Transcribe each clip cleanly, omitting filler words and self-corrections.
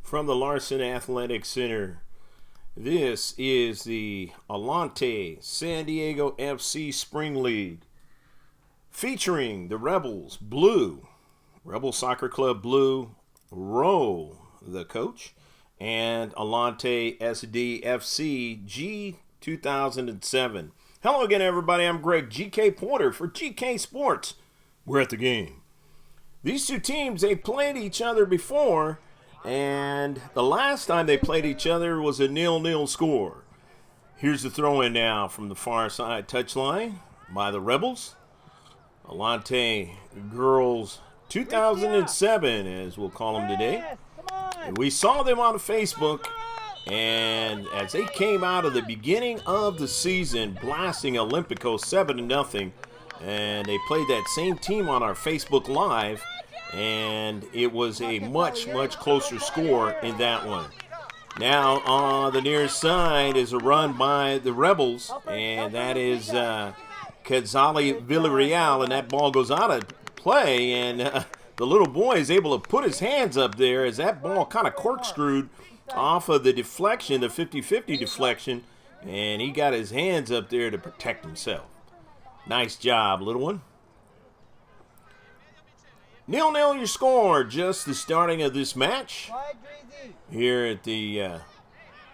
from the Larson Athletic Center. This is the Atlante San Diego FC Spring League, featuring the Rebels Blue, Rebel Soccer Club Blue, Rowe, the coach, and Atlante S.D.Fc G-2007. Hello again, everybody. I'm Greg GK Porter for GK Sports. We're at the game. These two teams, they played each other before, and the last time they played each other was a 0-0 score. Here's the throw-in now from the far side touchline by the Rebels. Atlante Girls 2007, as we'll call them today. And we saw them on Facebook, and as they came out of the beginning of the season, blasting Olympico 7-0, and they played that same team on our Facebook Live, and it was a much closer score in that one. Now on the near side is a run by the Rebels, and that is Quetzali Villarreal, and that ball goes out of play, and the little boy is able to put his hands up there as that ball kind of corkscrewed off of the deflection, the 50-50 deflection, and he got his hands up there to protect himself. Nice job, little one. 0-0 your score, just the starting of this match here at the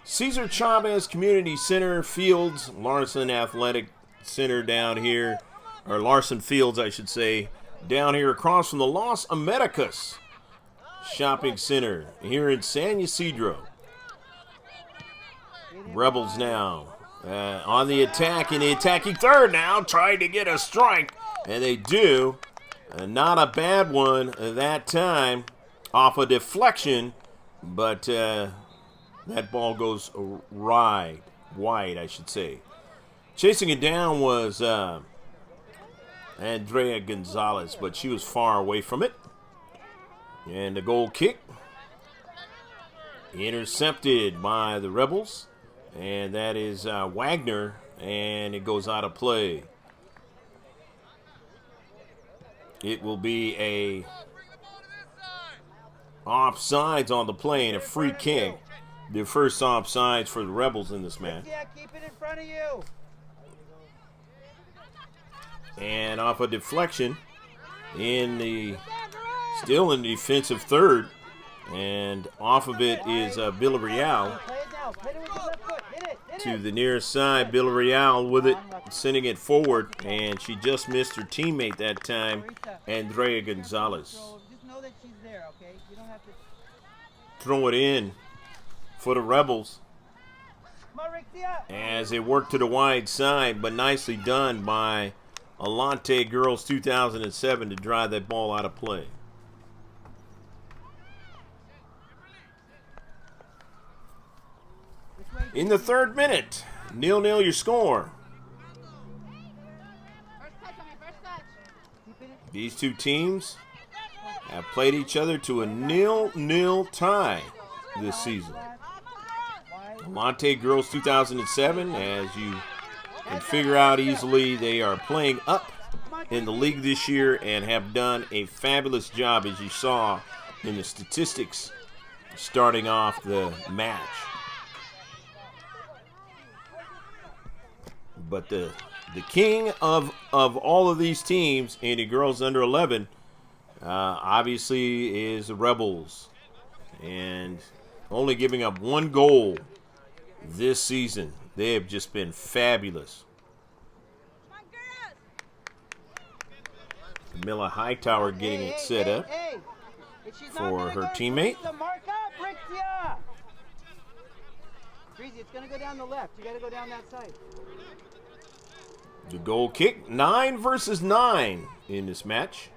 Cesar Chavez Community Center Fields, Larson Athletic Center down here, or Larson Fields, I should say, down here across from the Los Americas Shopping Center here in San Ysidro. Rebels now on the attack, in the attacking third now, trying to get a strike, and they do. Not a bad one that time, off a deflection, but that ball goes wide, I should say. Chasing it down was Andrea Gonzalez, but she was far away from it. And the goal kick intercepted by the Rebels, and that is Wagner, and it goes out of play. It will be a offsides on the play and a free kick. The first offsides for the Rebels in this match. Yeah, keep it in front of you. And off a deflection still in the defensive third, and off of it is Villarreal to the near side. Villarreal with it, sending it forward, and she just missed her teammate that time, Andrea Gonzalez. Just know that she's there, okay? You don't have to throw it in for the Rebels as they work to the wide side, but nicely done by Atlante Girls 2007 to drive that ball out of play. In the third minute, 0-0 your score. These two teams have played each other to a 0-0 tie this season. Atlante Girls 2007, as you can figure out easily, they are playing up in the league this year and have done a fabulous job, as you saw in the statistics starting off the match. But the king of all of these teams in the girls under 11 obviously is the Rebels, and only giving up one goal this season. They have just been fabulous. Camilla Hightower getting it set up for her teammate. It's going to go down the left. You got to go down that side. The goal kick, 9 versus 9 in this match.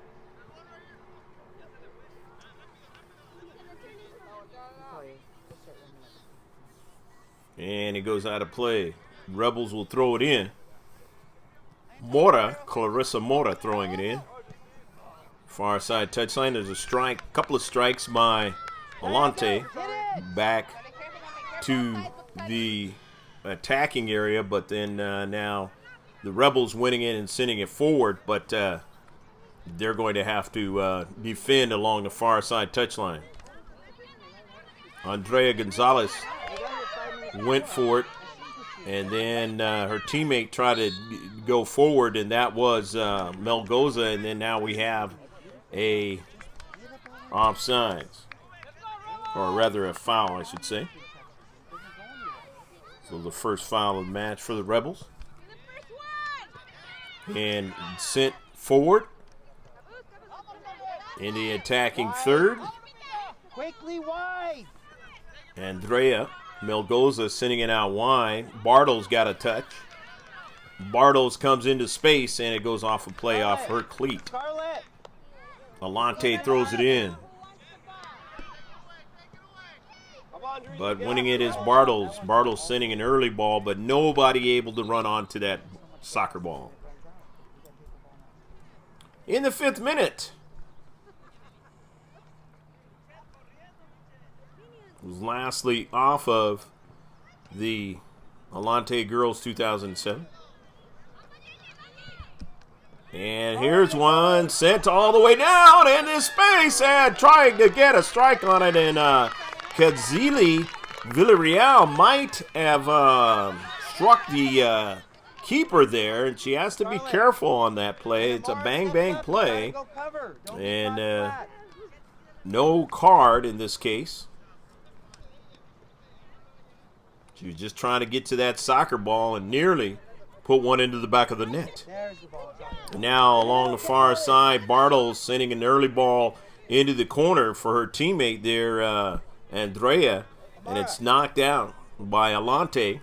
And it goes out of play. Rebels will throw it in. Clarissa Mora throwing it in. Far side touchline, there's a strike, couple of strikes by Atlante back to the attacking area, but then now the Rebels winning it and sending it forward, but they're going to have to defend along the far side touchline. Andrea Gonzalez went for it, and then her teammate tried to go forward, and that was Melgoza, and then now we have a offsides, or rather a foul, I should say. So the first foul of the match for the Rebels. And sent forward in the attacking third. Quickly wide. Andrea Melgoza sending it out wide. Bartles got a touch. Bartles comes into space, and it goes off a play off her cleat. Scarlett. Atlante throws it in. But winning it is Bartles. Bartles sending an early ball, but nobody able to run onto that soccer ball. In the 5th minute, it was lastly off of the Atlante Girls 2007. And here's one sent all the way down into space and trying to get a strike on it. And Kadzili Villarreal might have struck the keeper there, and she has to be careful on that play. It's a bang-bang play. And no card in this case. She was just trying to get to that soccer ball and nearly put one into the back of the net. Now along the far side, Bartles sending an early ball into the corner for her teammate there, Andrea, and it's knocked out by Atlante.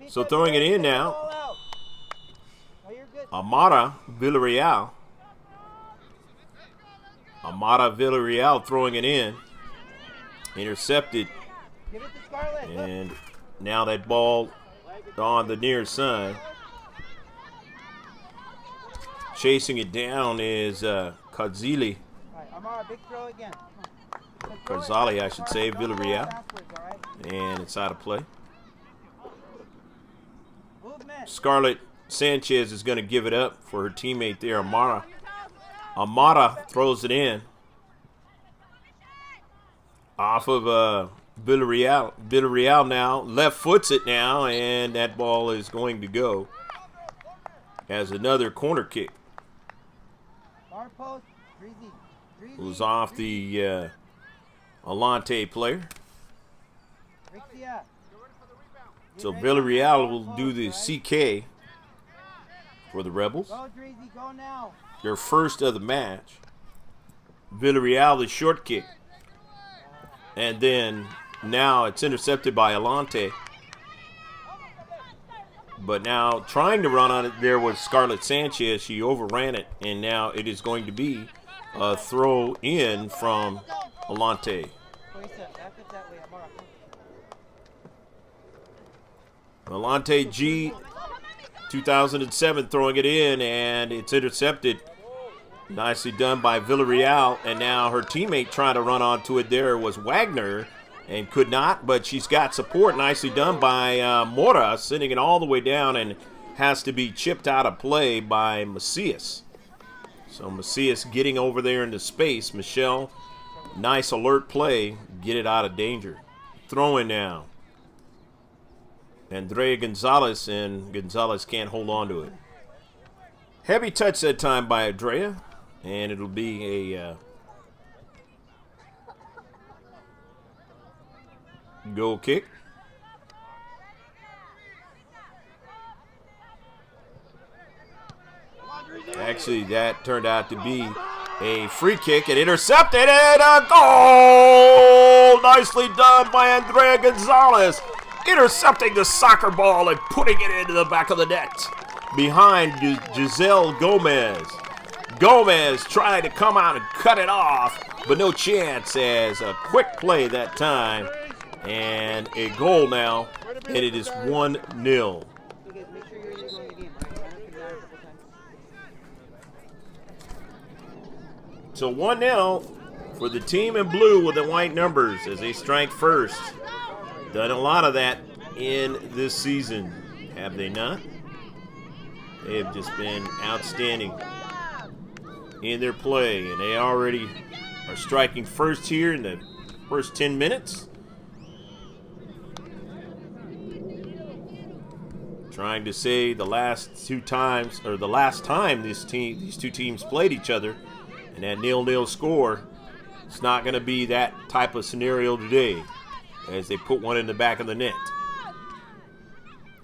So throwing it in now, Amara Villarreal. Amara Villarreal throwing it in. Intercepted. And now that ball on the near side. Chasing it down is Kadzili. Karzali, I should say, Villarreal. And it's out of play. Scarlett Sanchez is going to give it up for her teammate there, Amara. Amara throws it in. Off of Villarreal. Villarreal now left foots it now, and that ball is going to go as another corner kick. It was off the Atlante player. So Villarreal will do the CK for the Rebels. Their first of the match. Villarreal, the short kick. And then now it's intercepted by Atlante. But now trying to run on it there was Scarlett Sanchez. She overran it, and now it is going to be a throw in from Atlante. Atlante G 2007 throwing it in, and it's intercepted. Nicely done by Villarreal, and now her teammate trying to run onto it there was Wagner and could not, but she's got support. Nicely done by Mora, sending it all the way down, and has to be chipped out of play by Macias. So Macias getting over there into space. Michelle, nice alert play, get it out of danger. Throwing now. Andrea Gonzalez, and Gonzalez can't hold on to it. Heavy touch that time by Andrea, and it'll be a goal kick. Actually, that turned out to be a free kick, and intercepted, and a goal! Nicely done by Andrea Gonzalez. Intercepting the soccer ball and putting it into the back of the net behind Giselle Gomez. Gomez trying to come out and cut it off, but no chance, as a quick play that time. And a goal now, and it is 1-0. So 1-0 for the team in blue with the white numbers as they strike first. Done a lot of that in this season, have they not? They have just been outstanding in their play, and they already are striking first here in the first 10 minutes. Trying to say the last two times, or the last time these two teams played each other, and that 0-0 score, it's not going to be that type of scenario today, as they put one in the back of the net.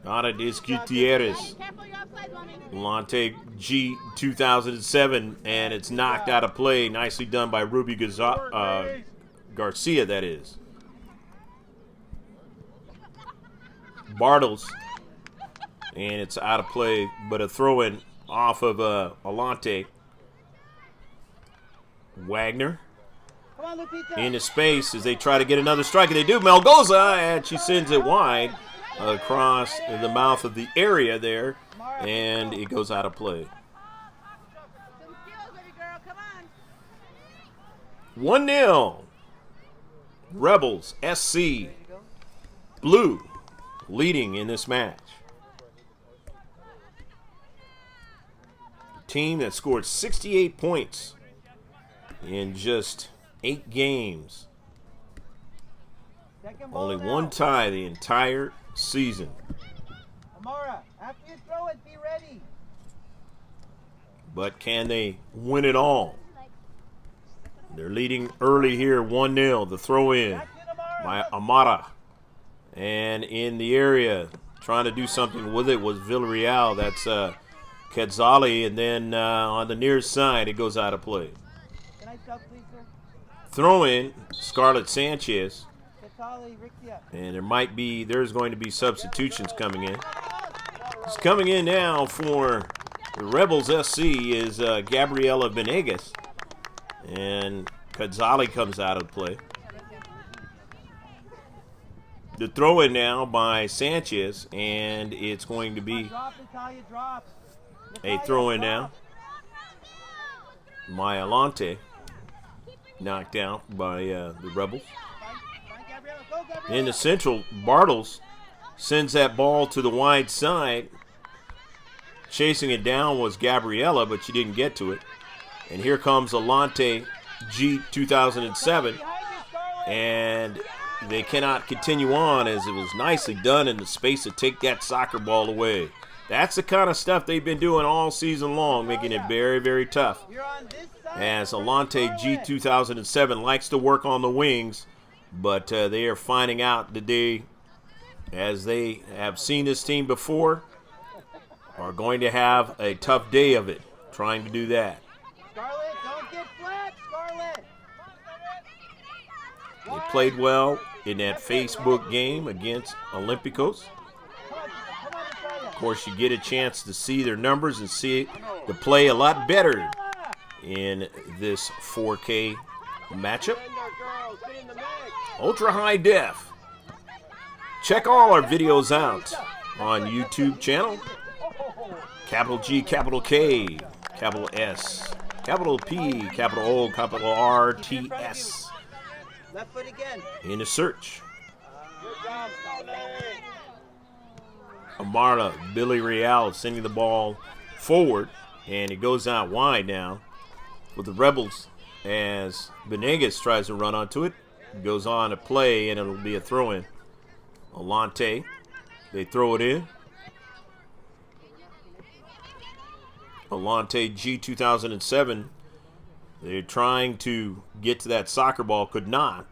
Ahora is Gutierrez. Atlante G 2007, and it's knocked out of play. Nicely done by Ruby Garcia, that is. Bartles, and it's out of play, but a throw-in off of Atlante. Wagner into space as they try to get another strike, and they do. Melgoza, and she sends it wide across the mouth of the area there, and it goes out of play. 1-0. Rebels SC Blue leading in this match. A team that scored 68 points in just 8 games. Only one tie the entire season. Amara, after you throw it, be ready. But can they win it all? They're leading early here, 1-0. The throw-in by Amara. And in the area, trying to do something with it was Villarreal. That's Quetzali. And then on the near side, it goes out of play. Can I sub, please, sir? Throw-in, Scarlett Sanchez. And there's going to be substitutions coming in. It's coming in now for the Rebels SC is Gabriela Venegas. And Quetzali comes out of play. The throw-in now by Sanchez, and it's going to be a throw-in now. My Atlante knocked out by the Rebels. In the central, Bartles sends that ball to the wide side. Chasing it down was Gabriela, but she didn't get to it. And here comes Atlante G 2007. And they cannot continue on, as it was nicely done in the space to take that soccer ball away. That's the kind of stuff they've been doing all season long, making it very, very tough. As Atlante G 2007 likes to work on the wings, but they are finding out today, as they have seen this team before, are going to have a tough day of it trying to do that. Scarlett, don't get flat, Scarlett. They played well in that Facebook game against Olympiacos. Of course, you get a chance to see their numbers and see the play a lot better in this 4K matchup. Ultra high def. Check all our videos out on YouTube channel. Capital G, capital K, capital S, capital P, capital O, capital R, T, S. Left foot again. In a search. Amara, Billy Real sending the ball forward, and it goes out wide now with the Rebels as Venegas tries to run onto it. It goes on to play, and it'll be a throw-in. Atlante, they throw it in. Atlante G 2007, they're trying to get to that soccer ball, could not.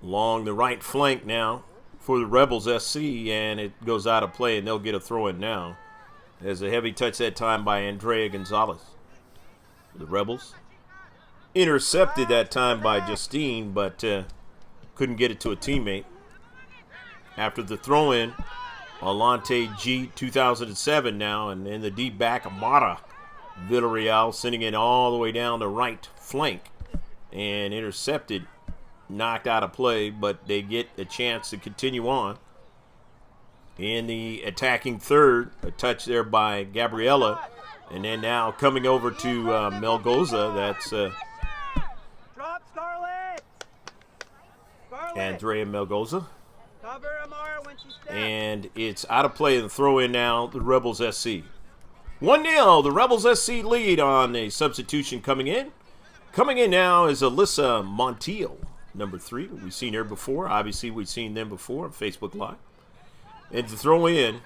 Along the right flank now for the Rebels SC, and it goes out of play, and they'll get a throw-in now. There's a heavy touch that time by Andrea Gonzalez. The Rebels intercepted that time by Justine, but couldn't get it to a teammate. After the throw-in, Atlante G 2007 now, and in the deep back, Amara Villarreal sending it all the way down the right flank, and intercepted, knocked out of play, but they get a chance to continue on. In the attacking third, a touch there by Gabriela, and then now coming over to Melgoza, that's Drop, Scarlett. Andrea Melgoza. Cover Amara when she steps. And it's out of play, and throw in now the Rebels SC. 1-0, the Rebels SC lead on a substitution coming in. Coming in now is Alyssa Montiel, number 3. We've seen her before. Obviously, we've seen them before on Facebook Live. And to throw in.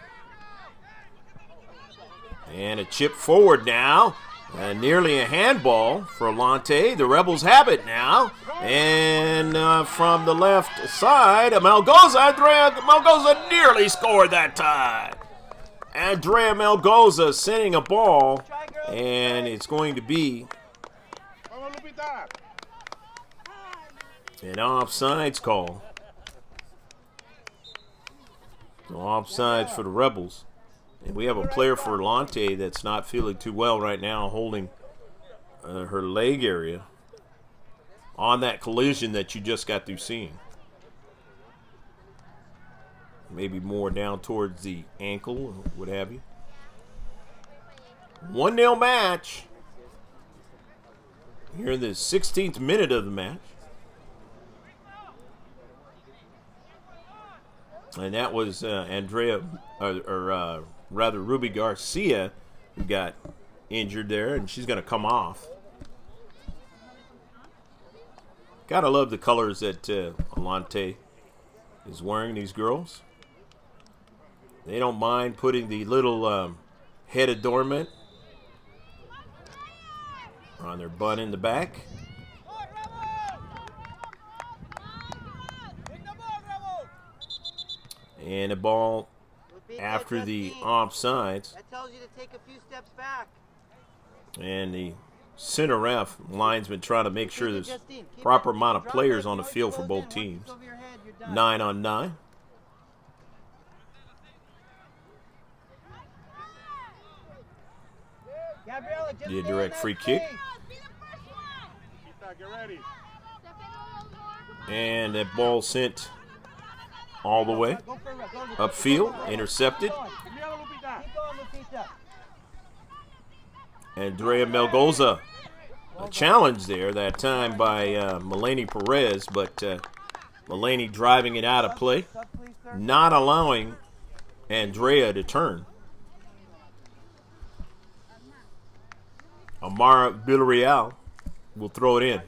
And a chip forward now. Nearly a handball for Atlante. The Rebels have it now. And from the left side, Melgoza. Andrea Melgoza nearly scored that time. Andrea Melgoza sending a ball. And it's going to be an offsides call. So offsides for the Rebels. And we have a player for Atlante that's not feeling too well right now, holding her leg area on that collision that you just got through seeing. Maybe more down towards the ankle or what have you. 1-0 match. Here in the 16th minute of the match. And that was Ruby Garcia, who got injured there, and she's going to come off. Gotta love the colors that Atlante is wearing, these girls. They don't mind putting the little head adornment on their bun in the back. And a ball after the offsides. That tells you to take a few steps back. And the center ref linesman trying to make sure there's proper amount of players on the field for both teams. 9-on-9. The direct free kick. And that ball sent all the way upfield, intercepted. Andrea Melgoza, a challenge there that time by Melanie Perez, but Melanie driving it out of play, not allowing Andrea to turn. Amara Villarreal will throw it in.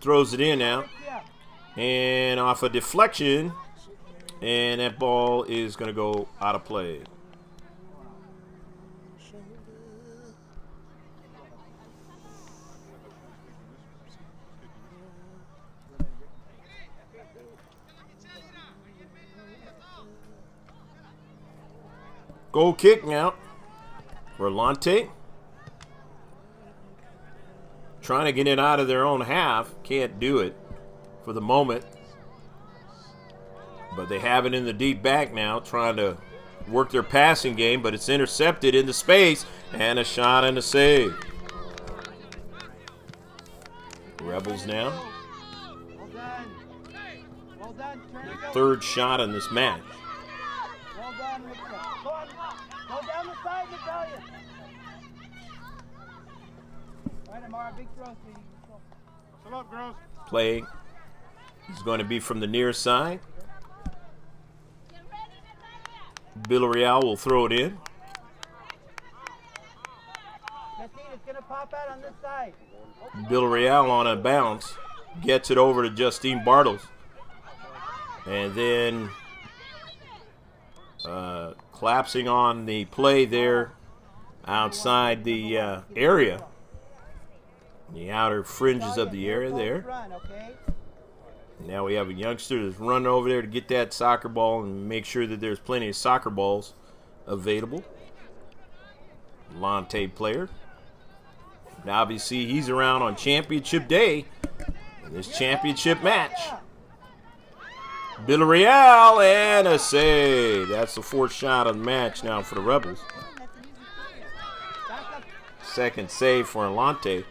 Throws it in now. And off a deflection. And that ball is going to go out of play. Goal kick now for Atlante. Trying to get it out of their own half. Can't do it for the moment. But they have it in the deep back now, trying to work their passing game, but it's intercepted into space, and a shot and a save. Rebels now. Third shot in this match. Play is going to be from the near side. Villarreal will throw it in. Villarreal on a bounce gets it over to Justine Bartles. And then collapsing on the play there outside the area. The outer fringes of the area there. Now we have a youngster that's running over there to get that soccer ball and make sure that there's plenty of soccer balls available. Atlante player. And obviously he's around on championship day in this championship match. Villarreal and a save. That's the fourth shot of the match now for the Rebels. Second save for Atlante.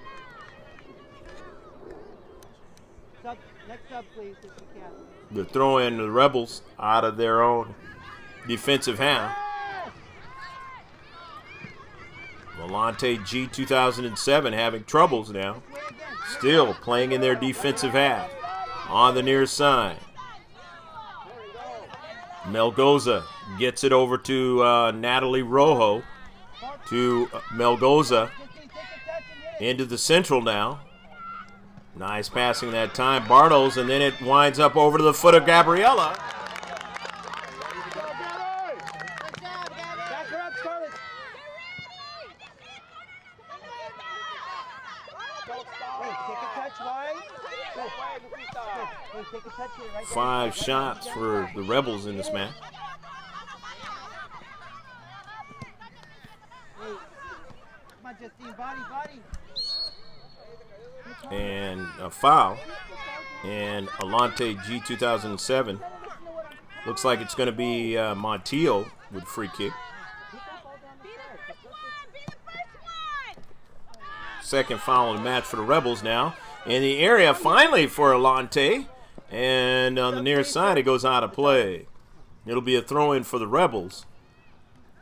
Next up, please, if you can. They're throwing the Rebels out of their own defensive half. Atlante G 2007 having troubles now. Still playing in their defensive half. on the near side. Melgoza gets it over to Natalie Rowe. To Melgoza. Into the central now. Nice passing that time. Bartles, and then it winds up over to the foot of Gabriella. Five shots for the Rebels in this match. And a foul. And Atlante G 2007. Looks like it's going to be Montiel with free kick. Second foul of the match for the Rebels now. In the area finally for Atlante. And on the near side it goes out of play. It'll be a throw-in for the Rebels.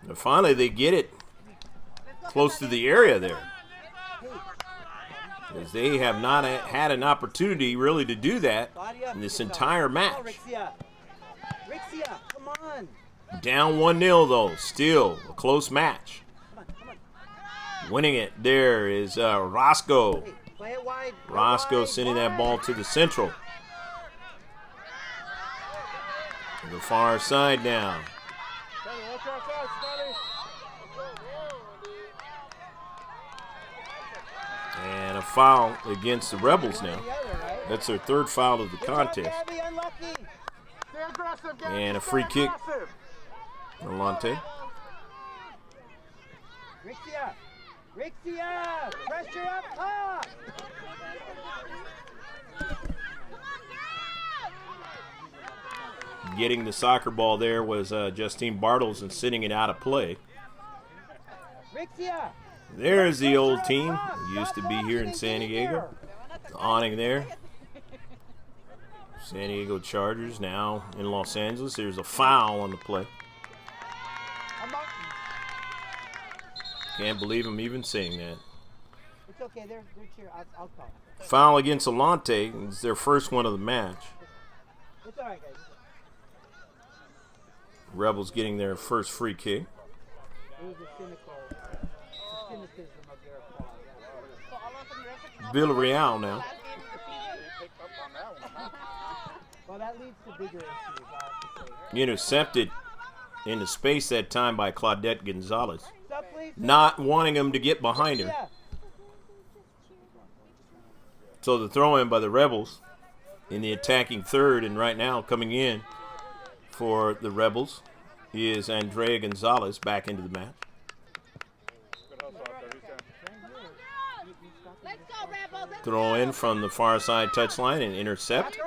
And finally they get it close to the area there. As they have not had an opportunity really to do that in this entire match. Down 1-0 though, still a close match. Winning it there is Roscoe. Roscoe sending that ball to the central. To the far side now. And a foul against the Rebels now. That's their third foul of the contest. And a free kick. Atlante. Rixia, pressure up top. Getting the soccer ball there was Justine Bartles and sitting it out of play. Rixia. There's the old team that used to be here in San Diego. The awning there. San Diego Chargers now in Los Angeles. There's a foul on the play. Can't believe I'm even saying that. It's okay. They're cheering. I'll call. Foul against Atlante. It's their first one of the match. It's all right, guys. Rebels getting their first free kick. It was a cynicism of their applause. Villarreal now. Well, that leads to bigger issues, I have to say. Intercepted into space that time by Claudette Gonzalez. Stop, please. Not wanting him to get behind her. So the throw in by the Rebels in the attacking third, and right now coming in for the Rebels is Andrea Gonzalez back into the match. Throw in from the far side touchline and intercept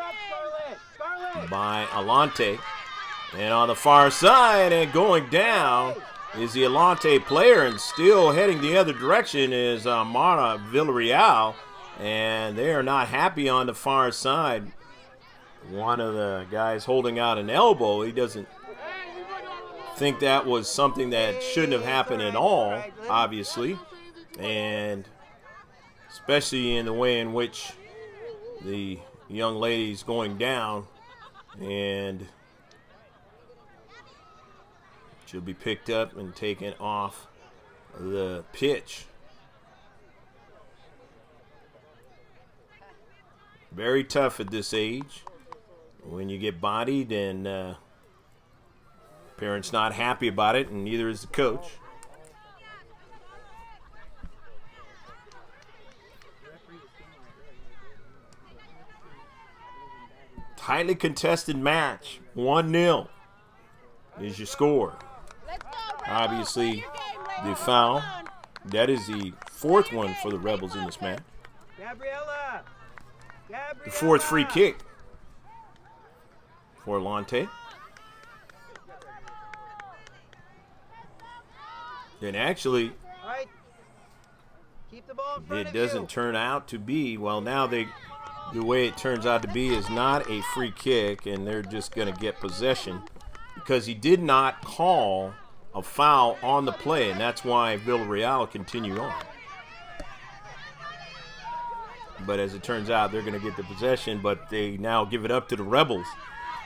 by Atlante. And on the far side and going down is the Atlante player, and still heading the other direction is Mara Villarreal. And they are not happy on the far side. One of the guys holding out an elbow. He doesn't think that was something that shouldn't have happened at all, obviously. And especially in the way in which the young lady's going down. And she'll be picked up and taken off the pitch. Very tough at this age. When you get bodied, and parents not happy about it, and neither is the coach. Tightly contested match. 1-0 is your score. Obviously, the foul. That is the fourth one for the Rebels in this match. The fourth free kick for Atlante. And actually, it doesn't turn out to be, well, now the way it turns out to be is not a free kick, and they're just going to get possession because he did not call a foul on the play, and that's why Villarreal continued on. but as it turns out, they're going to get the possession, but they now give it up to the Rebels.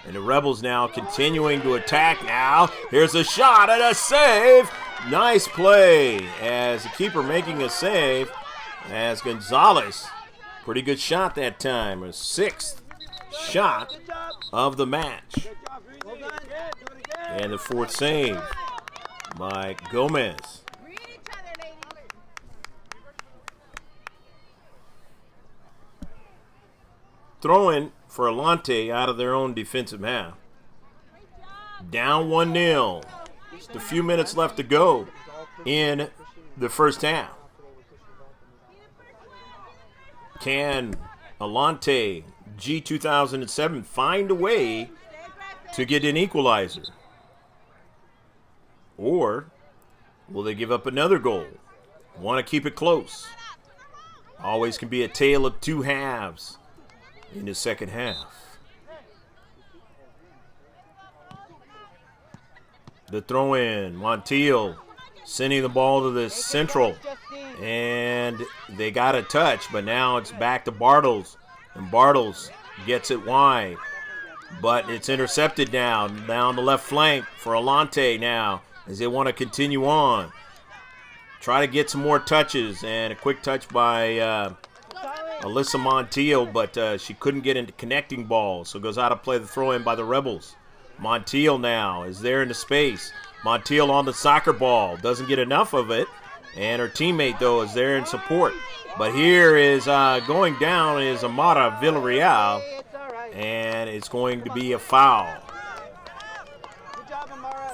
And the Rebels now continuing to attack now. Here's a shot and a save. Nice play as the keeper making a save as Gonzalez. Pretty good shot that time. A 6th shot of the match. And the 4th save by Gomez. Throw-in for Atlante out of their own defensive half. Down 1-0. Just a few minutes left to go in the first half. Can Atlante G-2007 find a way to get an equalizer? Or will they give up another goal? Want to keep it close. Always can be a tale of two halves in the second half. The throw in, Montiel sending the ball to the central, and they got a touch, but now it's back to Bartles, and Bartles gets it wide, but it's intercepted now down the left flank for Atlante now as they want to continue on. Try to get some more touches, and a quick touch by Alyssa Montiel, but she couldn't get into connecting balls, so goes out of play. The throw-in by the Rebels. Montiel now is there in the space. Montiel on the soccer ball. Doesn't get enough of it, and her teammate, though, is there in support. But here is going down is Amara Villarreal, and it's going to be a foul.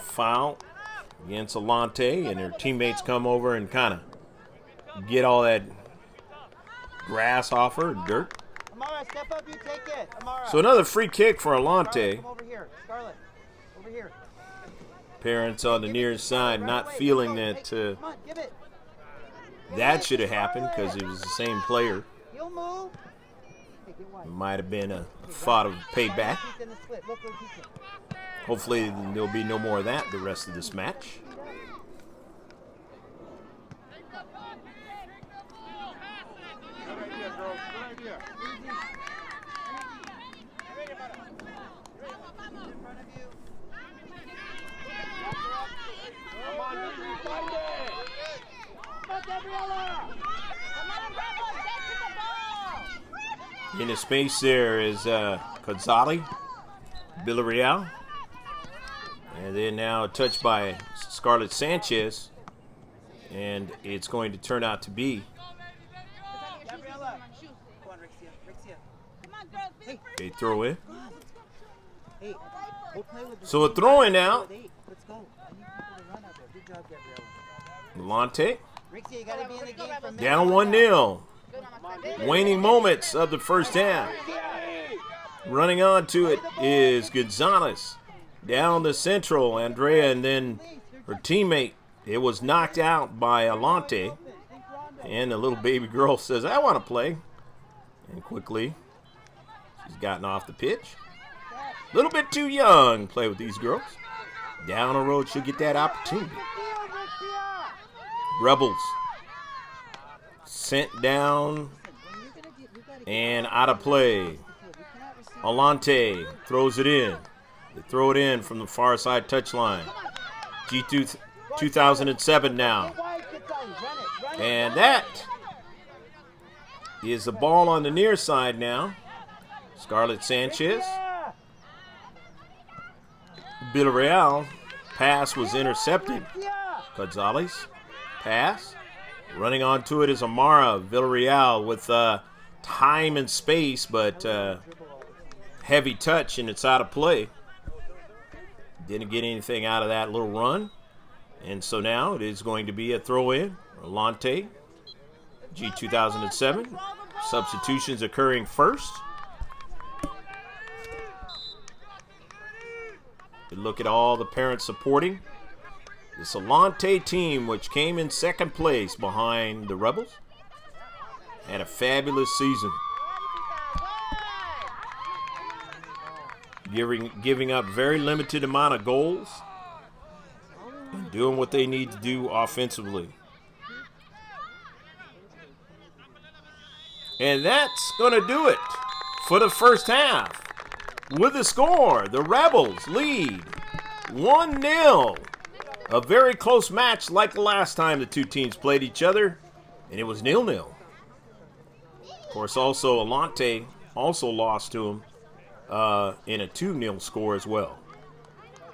Foul against Atlante, and her teammates come over and kind of get all that grass off her, dirt. Amara, step up, you take it. Amara. So another free kick for Atlante. Come over here, Scarlett. Over here. Parents on the near side not feeling that Come on, give it. that should have happened because it was the same player. He'll move. Hey, get wide. It might have been a thought of payback. He's in the split. Look where he's in. Hopefully there'll be no more of that the rest of this match. In the space there is Gonzalez, Villarreal. And then now touched by Scarlett Sanchez. And it's going to turn out to be a throw in. Hey, we'll play with So a throw in now. Let's go. I need people to run out there. Good job, Gabriella. Atlante Rixie, you gotta be in the game from down 1-0. Waning moments of the first half. Running on to it is Gonzalez. Down the central, Andrea, and then her teammate. It was knocked out by Atlante. And the little baby girl says, I want to play. And quickly, she's gotten off the pitch. A little bit too young to play with these girls. Down the road, she'll get that opportunity. Rebels sent down and out of play. Atlante throws it in. They throw it in from the far side touchline. G2007 now. And that is the ball on the near side now. Scarlett Sanchez. Villarreal. Pass was intercepted. Gonzalez. Pass. Running onto it is Amara Villarreal with time and space, but heavy touch, and it's out of play. Didn't get anything out of that little run. And so now it is going to be a throw-in. Atlante, G2007. Substitutions occurring first. Look at all the parents supporting this Atlante team, which came in second place behind the Rebels. Had a fabulous season. Giving up very limited amount of goals and doing what they need to do offensively. And that's going to do it for the first half. With the score, the Rebels lead 1-0. A very close match like the last time the two teams played each other, and it was 0-0. Of course, also Atlante also lost to him in a 2-0 score as well.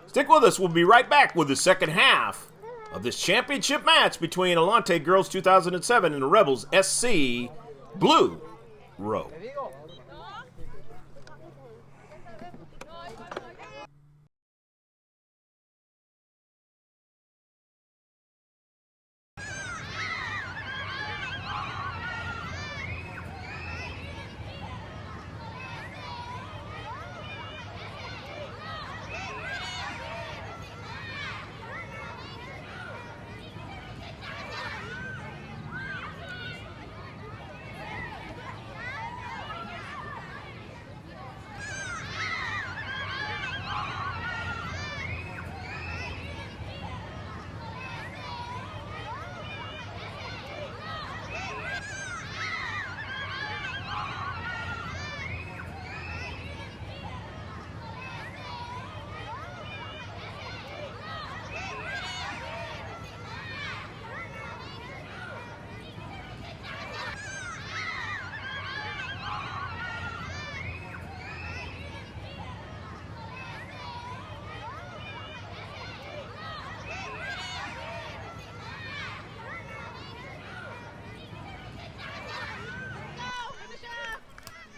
Stick with us. We'll be right back with the second half of this championship match between Atlante Girls 2007 and the Rebels SC Blue Rowe.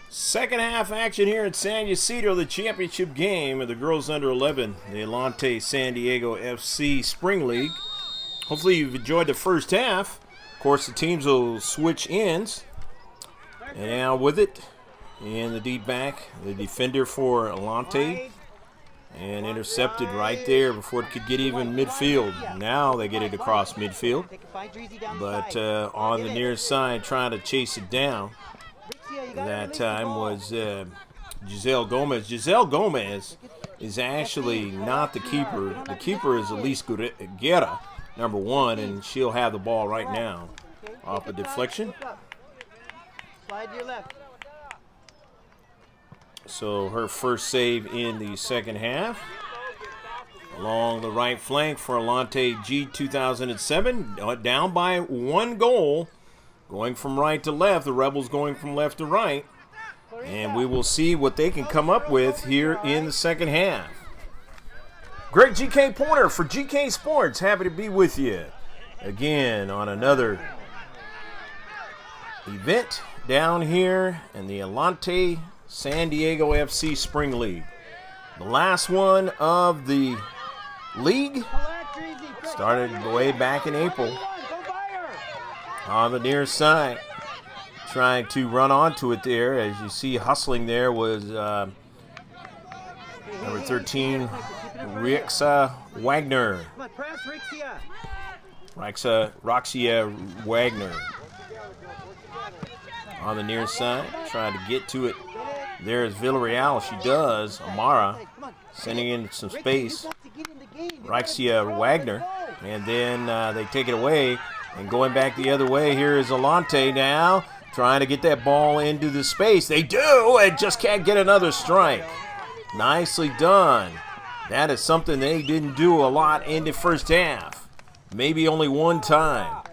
Second half action here at San Ysidro, the championship game of the girls under 11, the Atlante San Diego FC Spring League. Hopefully you've enjoyed the first half. Of course, the teams will switch ends. And now with it, in the deep back, the defender for Atlante. And intercepted right there before it could get even midfield. Now they get it across midfield. But on the near side, trying to chase it down. That time was Giselle Gomez. Giselle Gomez is actually not the keeper. The keeper is Elise Guerra, number 1, and she'll have the ball right now off a deflection. So her first save in the second half. Along the right flank for Atlante G 2007, down by 1 goal. Going from right to left, the Rebels going from left to right. And we will see what they can come up with here in the second half. Greg GK Porter for GK Sports. Happy to be with you again on another event down here in the Atlante San Diego FC Spring League. The last one of the league started way back in April. On the near side, trying to run onto it there. As you see, hustling there was number 13, Roxia Wagner. Roxia Wagner. On the near side, trying to get to it. There's Villarreal. She does. Amara sending in some space. Roxia Wagner. And then they take it away. And going back the other way, here is Atlante now, trying to get that ball into the space. They do, and just can't get another strike. Nicely done. That is something they didn't do a lot in the first half. Maybe only one time.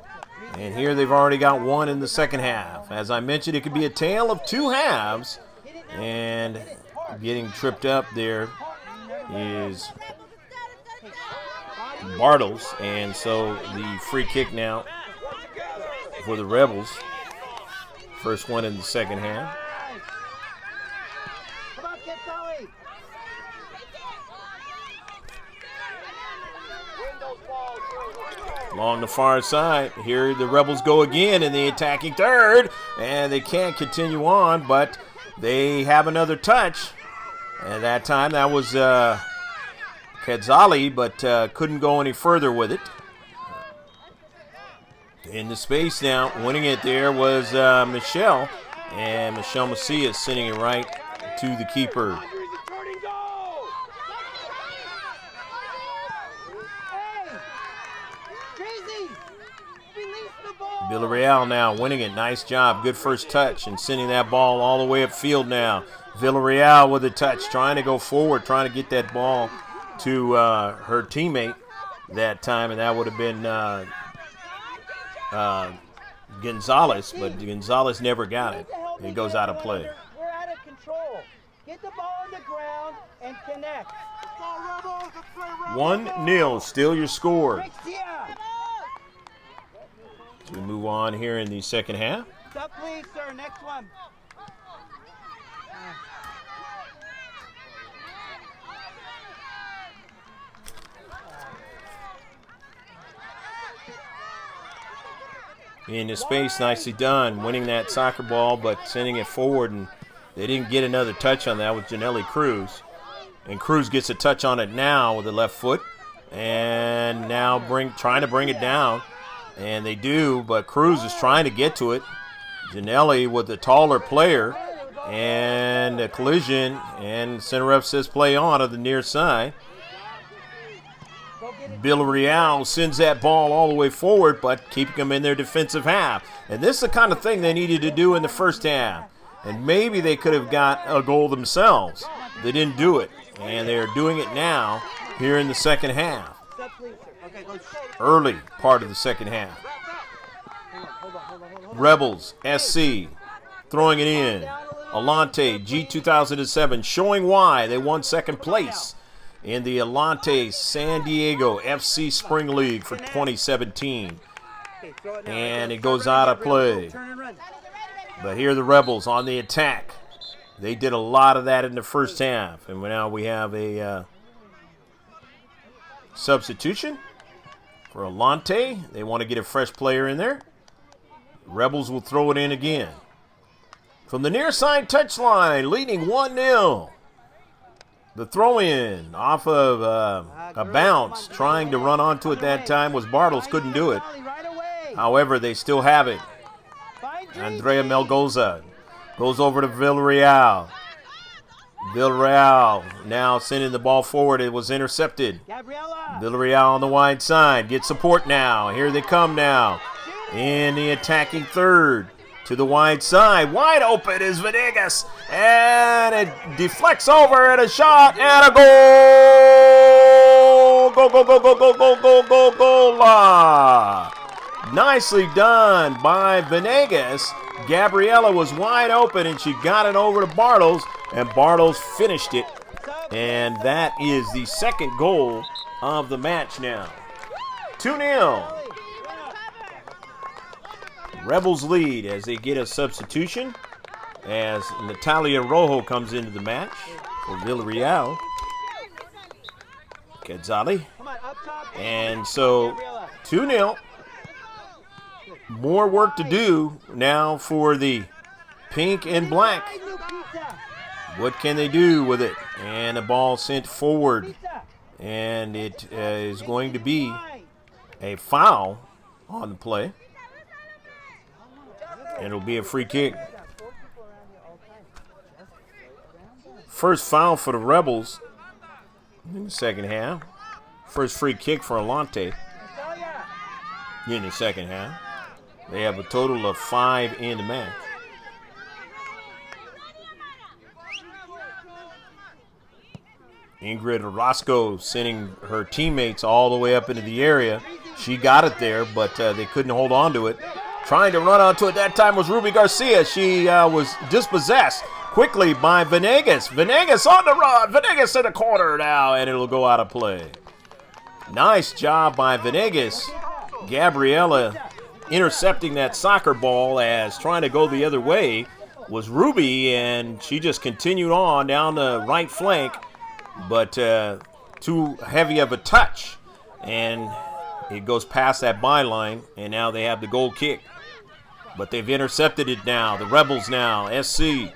And here they've already got one in the second half. As I mentioned, it could be a tale of two halves. And getting tripped up there is Bartles, and so the free kick now for the Rebels. First one in the second half. Along the far side, here the Rebels go again in the attacking third, and they can't continue on, but they have another touch. And that time that was Quetzali, but couldn't go any further with it. In the space now, winning it there was Michelle, and Michelle Macias sending it right to the keeper. Villarreal now winning it. Nice job. Good first touch and sending that ball all the way upfield now. Villarreal with a touch, trying to go forward, trying to get that ball to her teammate that time, and that would have been Gonzalez, but Gonzalez never got it. It goes out of play. We're out of control. Get the ball on the ground and connect. 1-0, still your score. Quick, Sia. As we move on here in the second half. Stop, please, sir. Next one. Into space, nicely done. Winning that soccer ball, but sending it forward, and they didn't get another touch on that with Janelle Cruz. And Cruz gets a touch on it now with the left foot, and now trying to bring it down. And they do, but Cruz is trying to get to it. Janelle with the taller player, and a collision, and center ref says play on the near side. Villarreal sends that ball all the way forward, but keeping them in their defensive half. And this is the kind of thing they needed to do in the first half. And maybe they could have got a goal themselves. They didn't do it, and they're doing it now here in the second half. Early part of the second half. Rebels, SC, throwing it in. Atlante, G2007, showing why they won second place in the Atlante San Diego FC Spring League for 2017. And it goes out of play. But here are the Rebels on the attack. They did a lot of that in the first half. And now we have a substitution for Atlante. They want to get a fresh player in there. Rebels will throw it in again. From the near side touchline, leading 1-0. The throw-in off of a bounce, trying to run onto it that time was Bartles, couldn't do it. However, they still have it. Andrea Melgoza goes over to Villarreal. Villarreal now sending the ball forward. It was intercepted. Villarreal on the wide side. Get support now. Here they come now. In the attacking third. To the wide side. Wide open is Venegas. And it deflects over and a shot and a goal. Goal, goal, goal, goal, goal, goal, goal, goal, goal. Nicely done by Venegas. Gabriella was wide open and she got it over to Bartles. And Bartles finished it. And that is the second goal of the match now. 2-0. Rebels lead as they get a substitution as Natalia Rojo comes into the match for Villarreal. Quetzali. And so 2-0. More work to do now for the pink and black. What can they do with it? And the ball sent forward. And it is going to be a foul on the play. And it'll be a free kick. First foul for the Rebels in the second half. First free kick for Atlante in the second half. They have a total of 5 in the match. Ingrid Orozco sending her teammates all the way up into the area. She got it there, but they couldn't hold on to it. Trying to run onto it that time was Ruby Garcia. She was dispossessed quickly by Venegas. Venegas on the run. Venegas in the corner now, and it'll go out of play. Nice job by Venegas. Gabriella intercepting that soccer ball as trying to go the other way was Ruby, and she just continued on down the right flank, but too heavy of a touch. And it goes past that byline, and now they have the goal kick. But they've intercepted it now. The Rebels now, SC.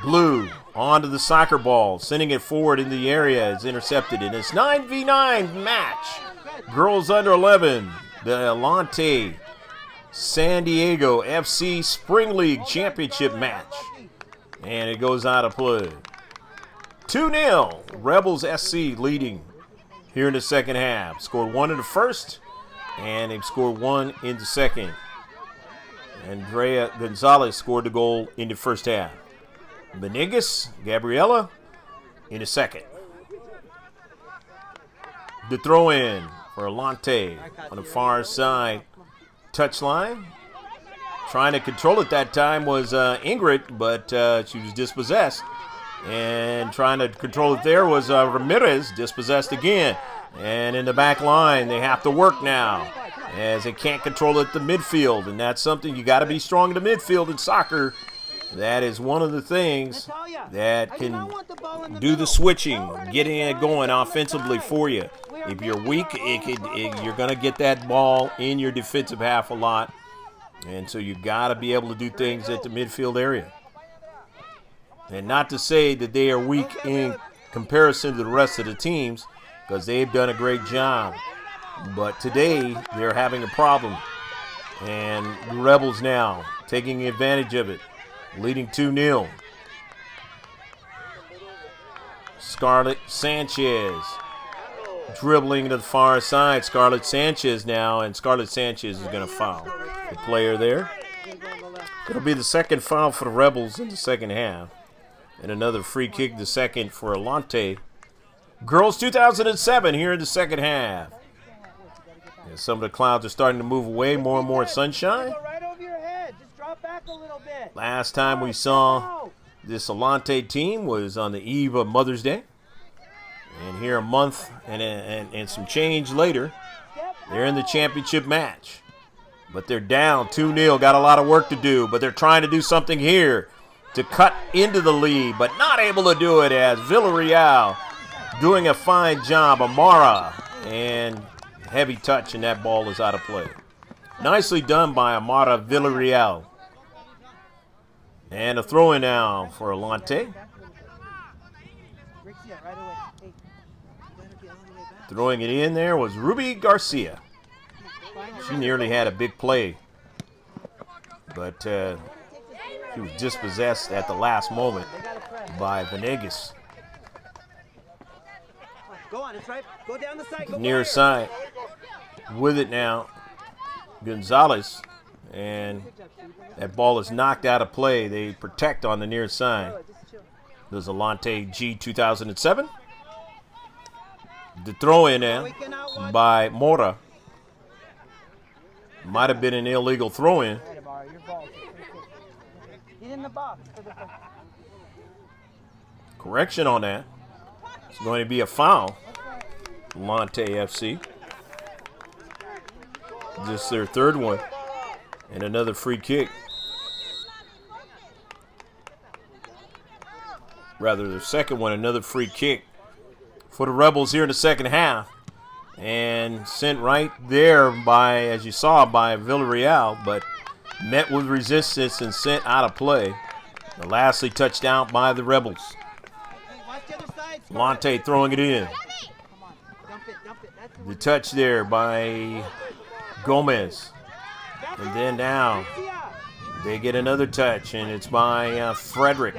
Blue onto the soccer ball, sending it forward in the area. It's intercepted, and it's 9v9 match. Girls under 11, the Atlante San Diego FC Spring League Championship match. And it goes out of play. 2-0, Rebels SC leading here in the second half. Scored 1 in the first, And they've scored one in the second. Andrea Gonzalez scored the goal in the first half. Venegas, Gabriela in the second. The throw-in for Atlante on the far side touchline. Trying to control it that time was Ingrid, but she was dispossessed. And trying to control it there was Ramirez, dispossessed again. And in the back line, they have to work now as they can't control it at the midfield. And that's something you got to be strong in the midfield in soccer. That is one of the things that can do the switching, getting it going offensively for you. If you're weak, you're going to get that ball in your defensive half a lot. And so you got to be able to do things at the midfield area. And not to say that they are weak in comparison to the rest of the teams, because they've done a great job. But today, they're having a problem. And the Rebels now taking advantage of it, leading 2-0. Scarlett Sanchez dribbling to the far side. Scarlett Sanchez now, and Scarlett Sanchez is going to foul the player there. It'll be the second foul for the Rebels in the second half. And another free kick, the second for Atlante. Girls 2007 here in the second half. And some of the clouds are starting to move away, more and more sunshine. Last time we saw this Atlante team was on the eve of Mother's Day. And here a month and some change later, they're in the championship match. But they're down 2-0, got a lot of work to do, but they're trying to do something here to cut into the lead, but not able to do it as Villarreal doing a fine job. Amara, and heavy touch, and that ball is out of play. Nicely done by Amara Villarreal. And a throw-in now for Atlante. Throwing it in there was Ruby Garcia. She nearly had a big play, but she was dispossessed at the last moment by Venegas. Go on, it's right. Go down the side. Near side. With it now, Gonzalez. And that ball is knocked out of play. They protect on the near side. There's Atlante G 2007. The throw in now by Mora. Might have been an illegal throw in. Correction on that. It's going to be a foul. Atlante FC. Just their third one. And another free kick. Rather, their second one, another free kick for the Rebels here in the second half. And sent right there by, as you saw, by Villarreal, but met with resistance and sent out of play. And lastly, touchdown by the Rebels. Atlante throwing it in. The touch there by Gomez. And then now they get another touch, and it's by Frederick.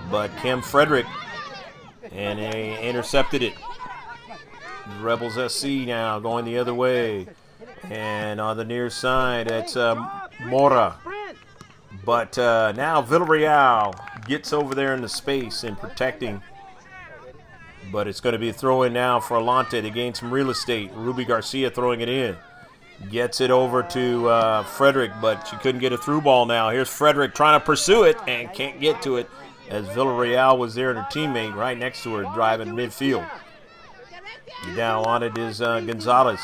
But Kim Frederick, and they intercepted it. The Rebels SC now going the other way. And on the near side, it's Mora. But now Villarreal gets over there in the space and protecting. But it's going to be a throw-in now for Atlante to gain some real estate. Ruby Garcia throwing it in. Gets it over to Frederick, but she couldn't get a through ball now. Here's Frederick trying to pursue it and can't get to it as Villarreal was there and her teammate right next to her driving midfield. Now on it is Gonzalez.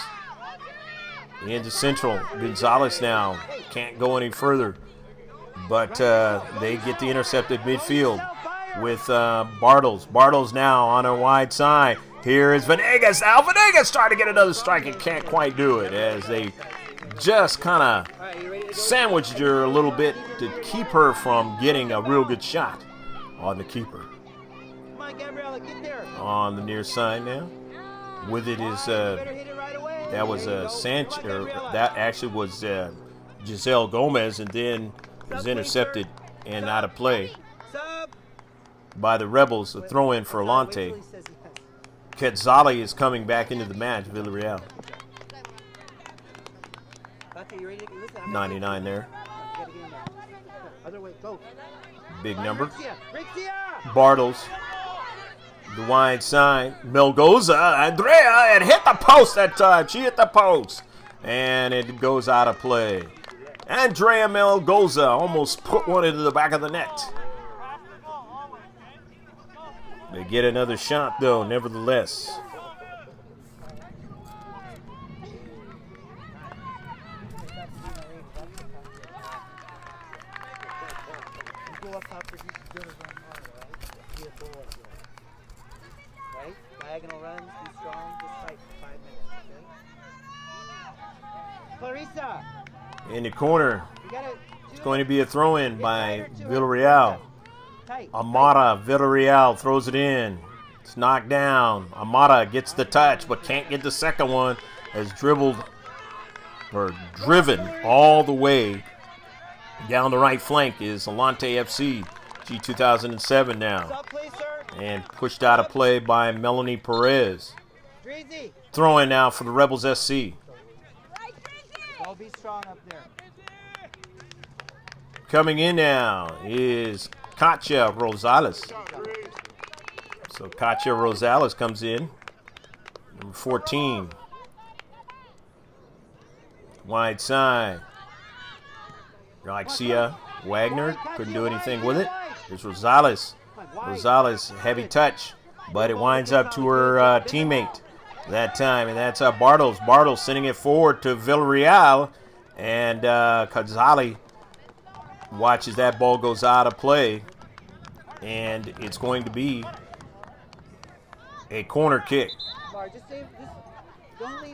Into central. Gonzalez now can't go any further. But they get the intercepted midfield with Bartles. Bartles now on a wide side. Here is Venegas. Now Venegas trying to get another strike and can't quite do it as they just kind of sandwiched her a little bit to keep her from getting a real good shot on the keeper. On the near side now. With it is that was Sanchez, or that actually was Giselle Gomez, and then was intercepted and out of play by the Rebels. A throw in for Atlante. Quetzali is coming back into the match, Villarreal. Okay, you ready to listen? I'm 99 there. You gotta get in there. Other way, go. Big number. Rixia! Bartles. The wide side. Melgoza. Andrea. It hit the post that time. She hit the post. And it goes out of play. Andrea Melgoza almost put one into the back of the net. They get another shot, though, nevertheless. Right? Diagonal runs, be strong, just fight for 5 minutes, okay? Clarissa! In the corner. You gotta It's going to be a throw-in by Villarreal. tight. Amara, Villarreal throws it in. It's knocked down. Amara gets the touch, but can't get the second one. Has driven all the way down the right flank is Atlante FC, G2007 now. Up, please, sir. And pushed out of play by Melanie Perez. Dreezy. Throwing now for the Rebels SC. I'll be strong up there. Coming in now is Katya Rosales. So Katya Rosales comes in. Number 14. Wide side. Alexia Wagner couldn't do anything with it. Here's Rosales. Rosales, heavy touch, but it winds up to her teammate that time, and that's Bartles. Bartles sending it forward to Villarreal, and Kazali watches that ball goes out of play, and it's going to be a corner kick.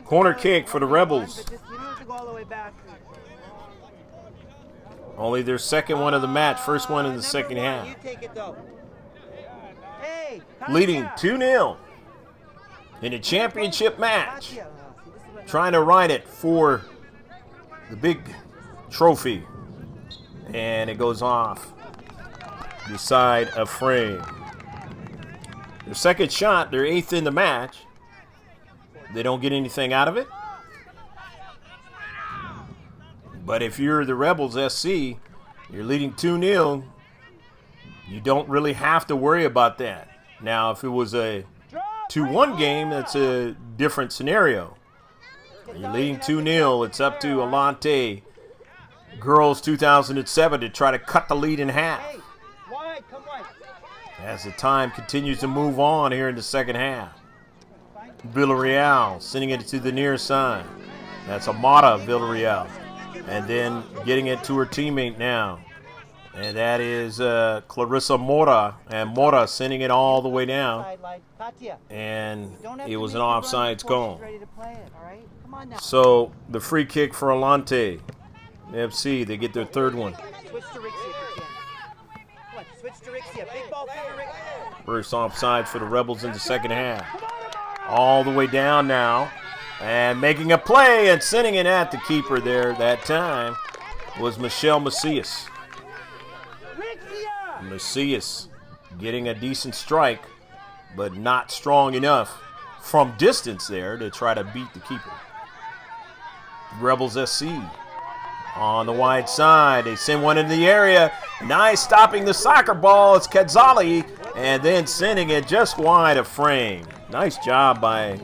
Corner kick for the Rebels. Only their second one of the match, first one in the second half. Leading 2-0 in a championship match. Trying to ride it for the big trophy. And it goes off beside a frame. Their second shot, their 8th in the match. They don't get anything out of it. But if you're the Rebels SC, you're leading 2-0, you don't really have to worry about that. Now, if it was a 2-1 game, that's a different scenario. You're leading 2-0. It's up to Atlante Girls 2007 to try to cut the lead in half. As the time continues to move on here in the second half. Villarreal sending it to the near side. That's Amara Villarreal. And then getting it to her teammate now. And that is Clarissa Mora. And Mora sending it all the way down. And it was an offsides call. So the free kick for Atlante FC. They get their third one. First offside for the Rebels in the second half. All the way down now. And making a play and sending it at the keeper there that time was Michelle Macias. Macias getting a decent strike, but not strong enough from distance there to try to beat the keeper. Rebels SC on the wide side. They send one into the area. Nice stopping the soccer ball. It's Kadzali, and then sending it just wide of frame. Nice job by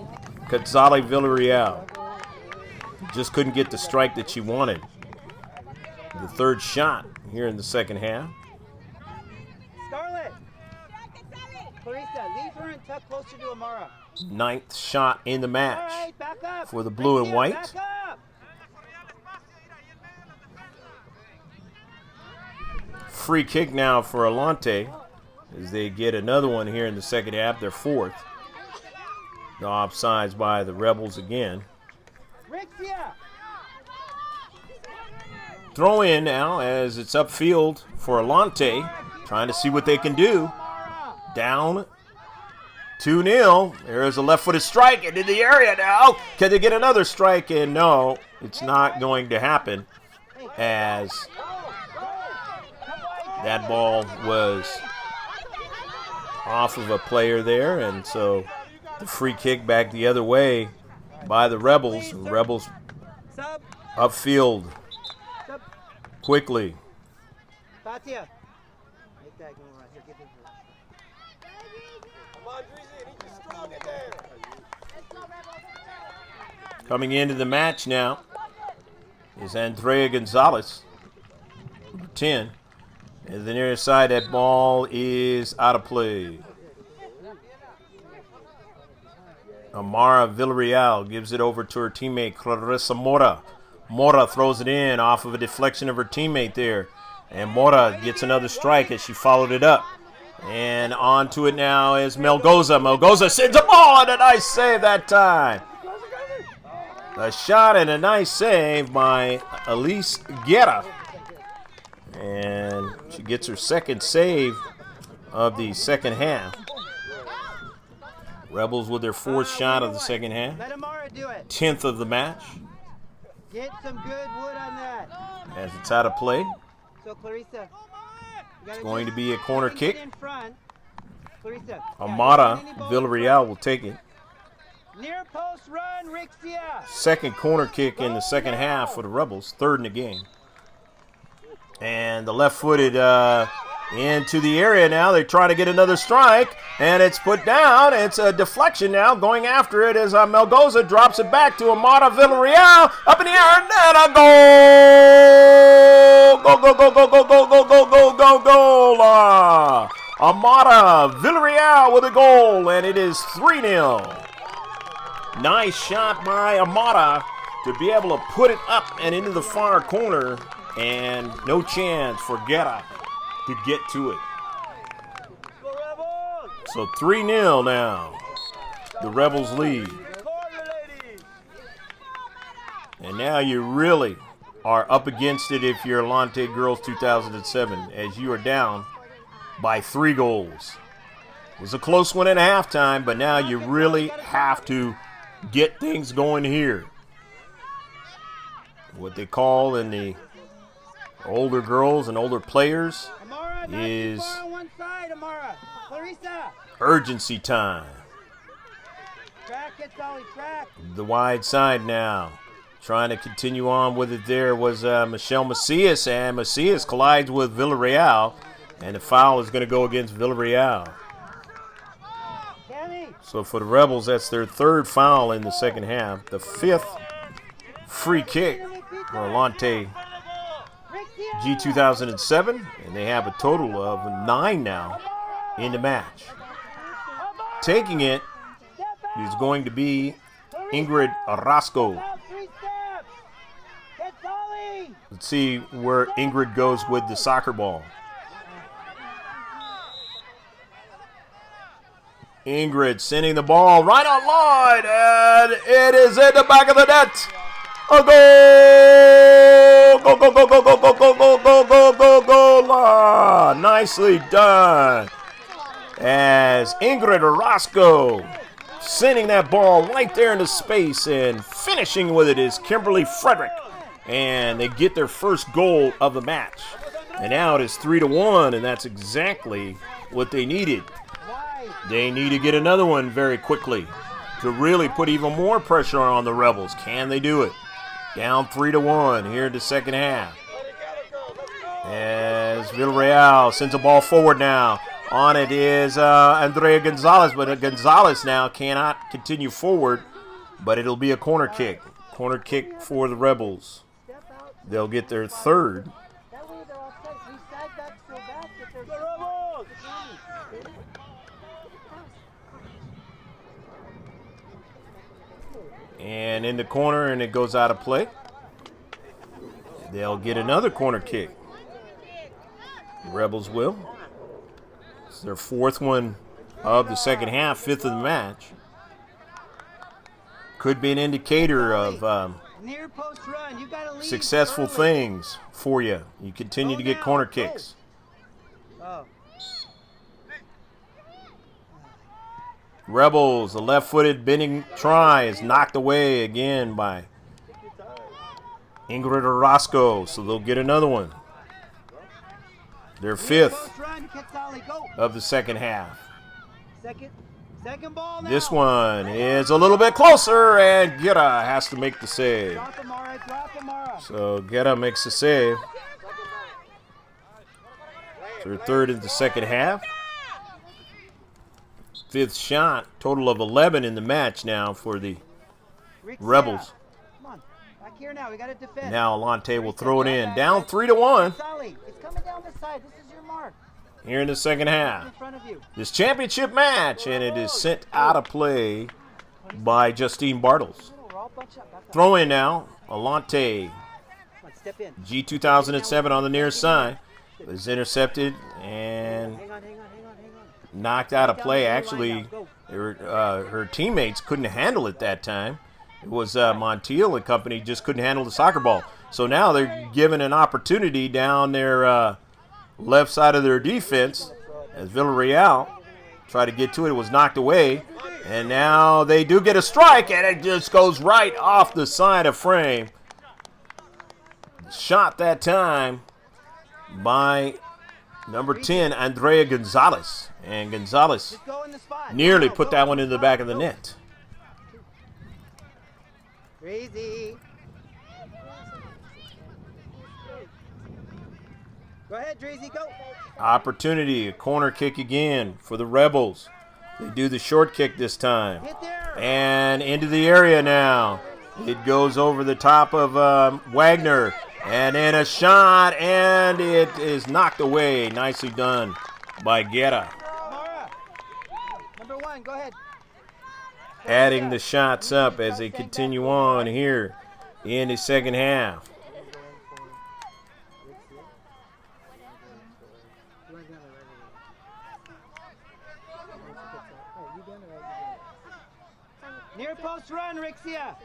Kadzali Villarreal. Just couldn't get the strike that she wanted. The third shot here in the second half. Scarlett! Clarissa, leave her and tuck closer to Amara. 9th shot in the match Right, back up. for the blue and white. Back up. Free kick now for Atlante as they get another one here in the second half, their 4th. The offsides by the Rebels again. Rixia! Throw in now as it's upfield for Atlante, trying to see what they can do. Down 2-0. There's a left-footed strike into the area now. Can they get another strike? And no, it's not going to happen as that ball was off of a player there, and so the free kick back the other way by the Rebels. The Rebels Upfield. Quickly. Fatia. Make that go right here. Get this. Come on, Drizzy. He's just strong in there. Coming into the match now is Andrea Gonzalez, number 10. And the near side, that ball is out of play. Amara Villarreal gives it over to her teammate, Clarissa Mora. Mora throws it in off of a deflection of her teammate there. And Mora gets another strike as she followed it up. And on to it now is Melgoza. Melgoza sends a ball and a nice save that time. A shot and a nice save by Elise Guerra. And she gets her second save of the second half. Rebels with their fourth shot of the second half. Let Amara do it. 10th of the match. Get some good wood on that. As it's out of play. So Clarissa. It's going to be a corner kick. In front. Clarissa. Amara Villarreal will take it. Near post run, Rixia. Second corner kick in the second half for the Rebels. Third in the game. And the left-footed into the area now. They try to get another strike. And it's put down. It's a deflection now. Going after it as Melgoza drops it back to Amara Villarreal. Up in the air and a goal! Go, go, go, go, go, go, go, go, go, go, go! Amara Villarreal with a goal. And it is 3-0. Nice shot by Amara to be able to put it up and into the far corner, and no chance for Guerra to get to it. So 3-0 now. The Rebels lead. And now you really are up against it if you're Atlante Girls 2007, as you are down by 3 goals. It was a close one at halftime, but now you really have to get things going here. What they call in the older girls and older players is urgency time. The wide side now. Trying to continue on with it there was Michelle Macias, and Macias collides with Villarreal, and the foul is going to go against Villarreal. So for the Rebels, that's their 3rd foul in the second half. The 5th free kick for Atlante G 2007. And they have a total of 9 now in the match. Taking it is going to be Ingrid Orozco. Let's see where Ingrid goes with the soccer ball. Ingrid sending the ball right on line, and it is in the back of the net. A goal! Go, go, go, go, go, go, go, go, go, go, go, go, go. Nicely done. As Ingrid Orozco sending that ball right there into space, and finishing with it is Kimberly Frederick. And they get their first goal of the match. And now it is 3-1, and that's exactly what they needed. They need to get another one very quickly to really put even more pressure on the Rebels. Can they do it? Down 3-1 here in the second half. As Villarreal sends a ball forward now. On it is Andrea Gonzalez, but Gonzalez now cannot continue forward, but it'll be a corner kick. Corner kick for the Rebels. They'll get their 3rd. And in the corner, and it goes out of play. They'll get another corner kick. The Rebels will. It's their 4th one of the second half, 5th of the match. Could be an indicator of successful things for you. You continue to get corner kicks. Rebels, a left-footed bending try is knocked away again by Ingrid Orozco, so they'll get another one. Their 5th of the second half. Second ball now. This one is a little bit closer, and Guerra has to make the save. Drop Amara, drop Amara. So Guerra makes a save. Their third in the second half. Fifth shot, total of 11 in the match now for the Rebels. Come on, back here now. We got to defend. Now Atlante will throw it in. Down 3-1 It's coming down this side. This is your mark. here in the second half. In front of you. This championship match, and it is sent out of play by Justine Bartles. Throw in now, Atlante. Come on, step in. G2007 on the near side. Is intercepted and Hang on. knocked out of play. Actually, her teammates couldn't handle it that time. It was Montiel and company just couldn't handle the soccer ball. So now they're given an opportunity down their left side of their defense as Villarreal tried to get to it. It was knocked away. And now they do get a strike, and it just goes right off the side of frame. Shot that time by number 10, Andrea Gonzalez. And Gonzalez Just go in the spot. nearly Go, put go that in one the into the spot. back of the Go. net. Crazy. Go ahead, Dreezy, go. Opportunity, a corner kick again for the Rebels. They do the short kick this time. Hit there. And into the area now. It goes over the top of Wagner. And then a shot, and it is knocked away. Nicely done by Guerra. Mara. Number 1, go ahead. Adding the shots up as they continue on here in the second half. Near post run, Rixia.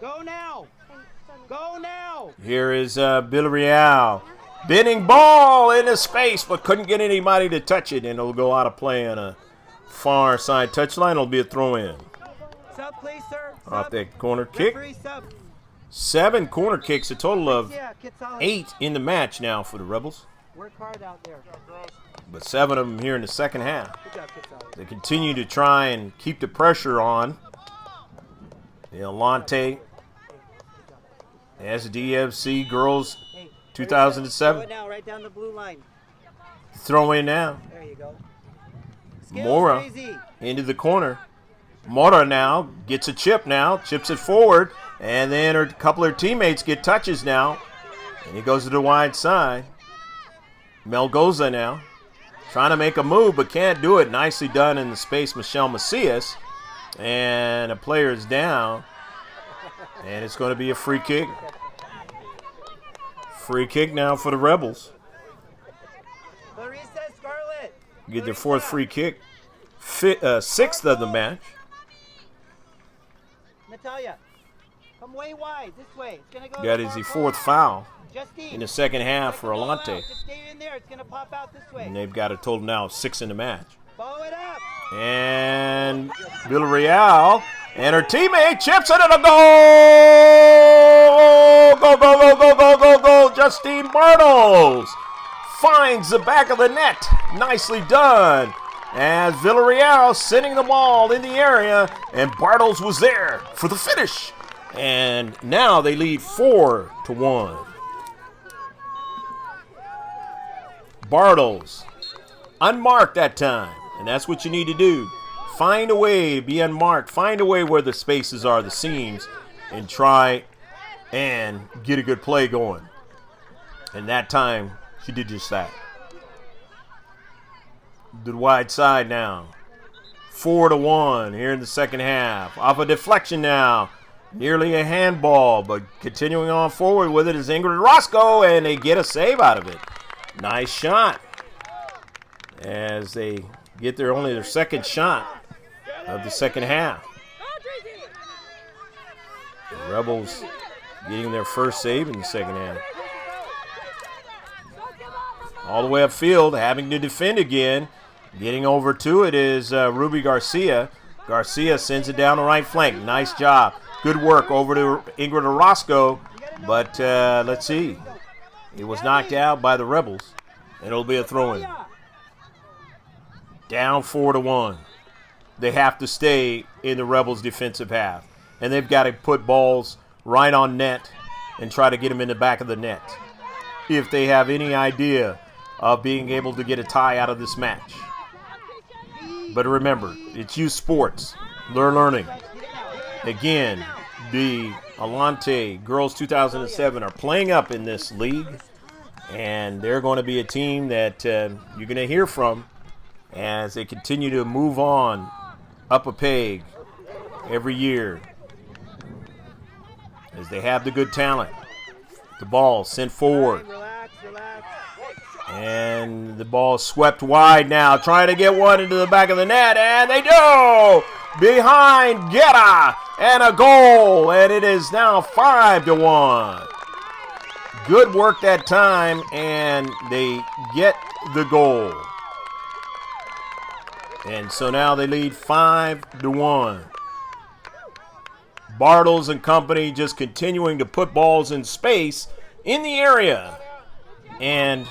Go now. Go now. Here is Villarreal. Bending ball into space, but couldn't get anybody to touch it, and it'll go out of play on a far side touchline. It'll be a throw-in. Sub, please, sir. Sub. Off that corner kick. Referee, sub. 7 corner kicks, a total of Yeah, Kid Solid. 8 in the match now for the Rebels. Work hard out there. But 7 of them here in the second half. Good job, Kid Solid. They continue to try and keep the pressure on. The Atlante S.D.Fc girls Hey, 2007. Go now, right down the blue line. Throw in now. There you go. Skills, Mora Crazy. into the corner. Mora now gets a chip now, chips it forward, and then a couple of her teammates get touches now. And he goes to the wide side. Melgoza now trying to make a move but can't do it. Nicely done in the space, Michelle Macias. And a player is down. And it's going to be a free kick. Free kick now for the Rebels. Clarissa Scarlett. Get their 4th free kick. 6th of the match. Natalia. Come way wide. This way. It's going to go. Got his 4th foul Justine. in the second half for Ball out. Atlante. Just stay in there. It's going to pop out this way. And they've got a total now of 6 in the match. Follow it up. And Villarreal and her teammate chips it, and a goal! Go, go, go, go, go, go, go! Justine Bartles finds the back of the net. Nicely done. As Villarreal sending the ball in the area, and Bartles was there for the finish. And now they lead 4-1. Bartles, unmarked that time, and that's what you need to do. Find a way to be unmarked. Find a way where the spaces are, the seams, and try and get a good play going. And that time, she did just that. The wide side now. 4-1 here in the second half. Off a deflection now. Nearly a handball, but continuing on forward with it is Ingrid Roscoe, and they get a save out of it. Nice shot. As they get only their second shot of the second half. The Rebels getting their first save in the second half. All the way upfield, having to defend again. Getting over to it is Ruby Garcia. Garcia sends it down the right flank. Nice job. Good work over to Ingrid Orozco. But let's see. It was knocked out by the Rebels. And it'll be a throw-in. Down 4-1. They have to stay in the Rebels' defensive half. And they've got to put balls right on net and try to get them in the back of the net if they have any idea of being able to get a tie out of this match. But remember, it's youth sports. They're learning. Again, the Atlante Girls 2007 are playing up in this league, and they're going to be a team that you're going to hear from as they continue to move on up a peg every year, as they have the good talent. The ball sent forward. And the ball swept wide now, trying to get one into the back of the net, and they do! Behind Guerra, and a goal, and it is now 5-1. Good work that time, and they get the goal. And so now they lead 5-1. Bartles and company just continuing to put balls in space in the area. And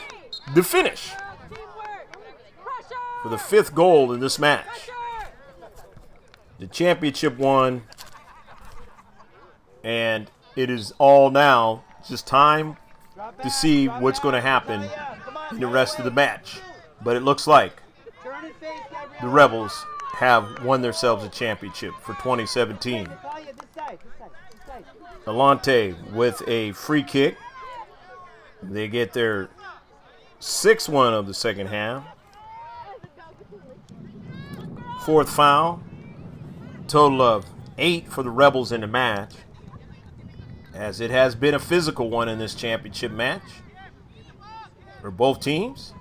the finish for the 5th goal in this match. The championship won, and it is all now just time to see what's going to happen in the rest of the match. But it looks like the Rebels have won themselves a championship for 2017. Atlante with a free kick. They get their 6th one of the second half. 4th foul. Total of 8 for the Rebels in the match, as it has been a physical one in this championship match for both teams.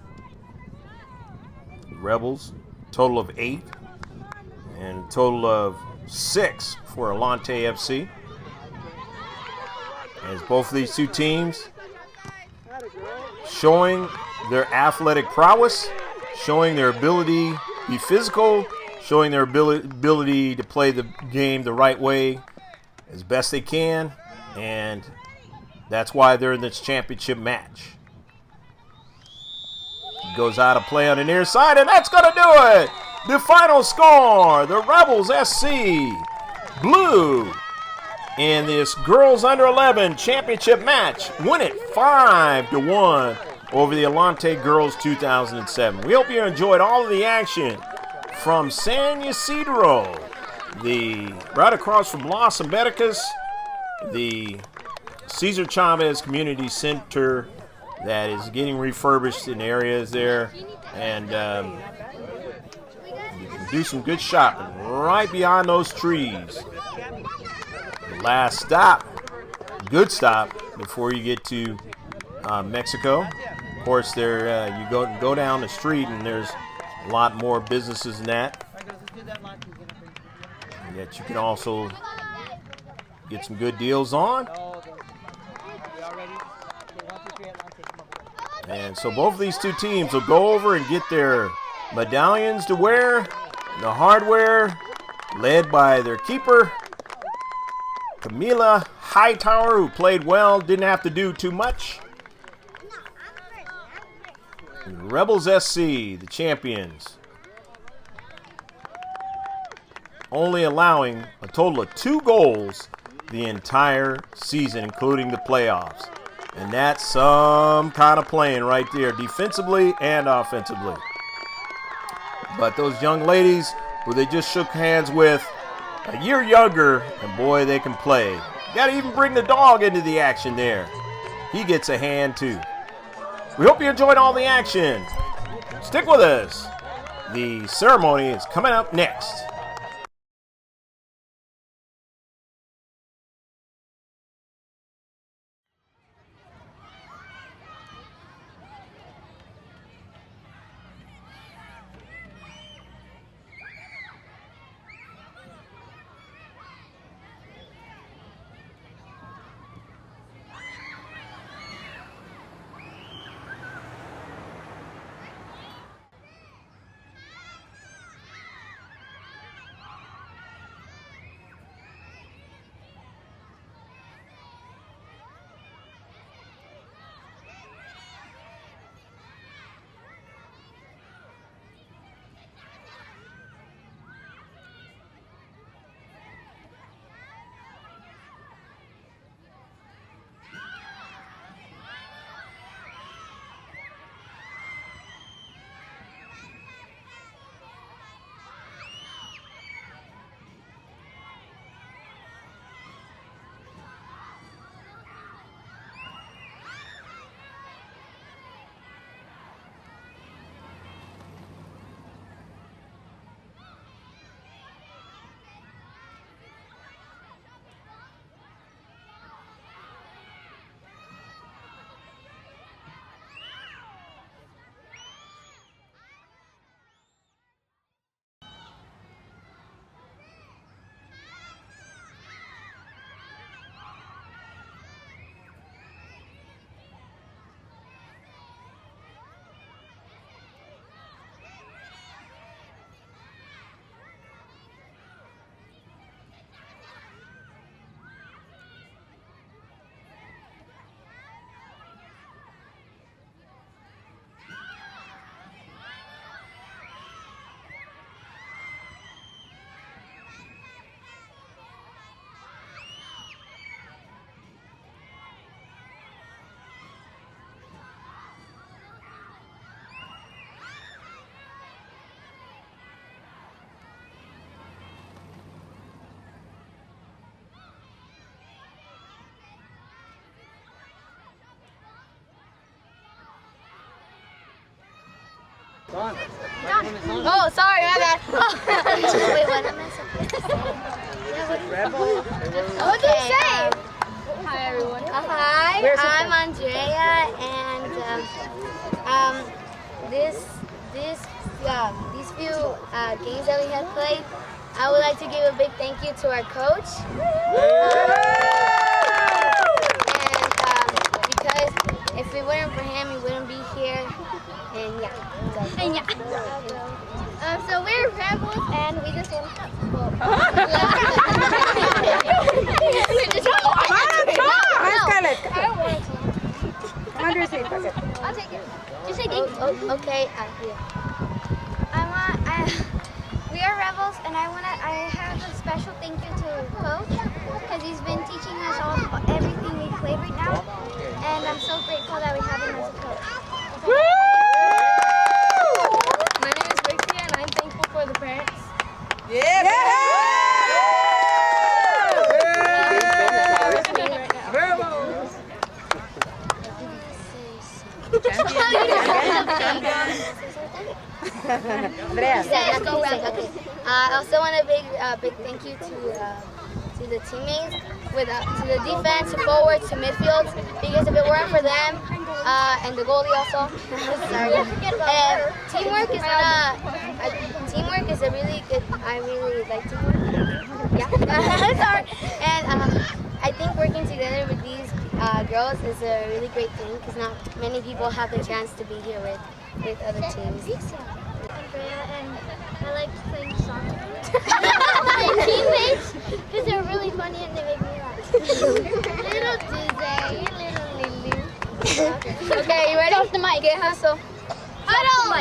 The Rebels, total of 8, and a total of 6 for Atlante FC. As both of these two teams showing their athletic prowess, showing their ability to be physical, showing their ability to play the game the right way as best they can, and that's why they're in this championship match. Goes out of play on the near side, and that's going to do it! The final score, the Rebels SC Blue in this Girls Under 11 championship match win it 5-1 over the Atlante Girls 2007. We hope you enjoyed all of the action from San Ysidro, right across from Las Americas, the Cesar Chavez Community Center that is getting refurbished in areas there, and you can do some good shopping right behind those trees. The last stop, good stop before you get to Mexico. Of course, there you go down the street and there's a lot more businesses than that. And yet you can also get some good deals on. And so both of these two teams will go over and get their medallions to wear, the hardware, led by their keeper, Camila Hightower, who played well, didn't have to do too much. And Rebels SC, the champions, only allowing a total of 2 goals the entire season, including the playoffs. And that's some kind of playing right there, defensively and offensively. But those young ladies who they just shook hands with, a year younger, and boy, they can play. Got to even bring the dog into the action there. He gets a hand too. We hope you enjoyed all the action. Stick with us. The ceremony is coming up next. Oh, sorry, my bad. Wait, what am I supposed to say? What did you say? Hi, everyone. Hi, I'm Andrea, and these few games that we had played, I would like to give a big thank you to our coach. And because if it weren't for him, we wouldn't be here. And yeah. So we're Rebels, and we just want to I'll take it. Just say thank you. Okay. Yeah. We are Rebels, and I have a special thank you to Coach because he's been teaching us all everything we play right now, and I'm so grateful that we have him as a coach. My name is Ricky, and I'm thankful for the parents. I also want a big thank you to the teammates, to the defense, to forwards, to midfields, because if it weren't for them, and the goalie also, sorry. And teamwork is a really good. I really like teamwork. Yeah, sorry. And I think working together with these girls is a really great thing because not many people have the chance to be here with other teams. Andrea, and I like playing soccer with my teammates because they're really funny and they make me laugh. Little do they, little Lulu. Okay, you ready? Off the mic. Get hustle. Huddle!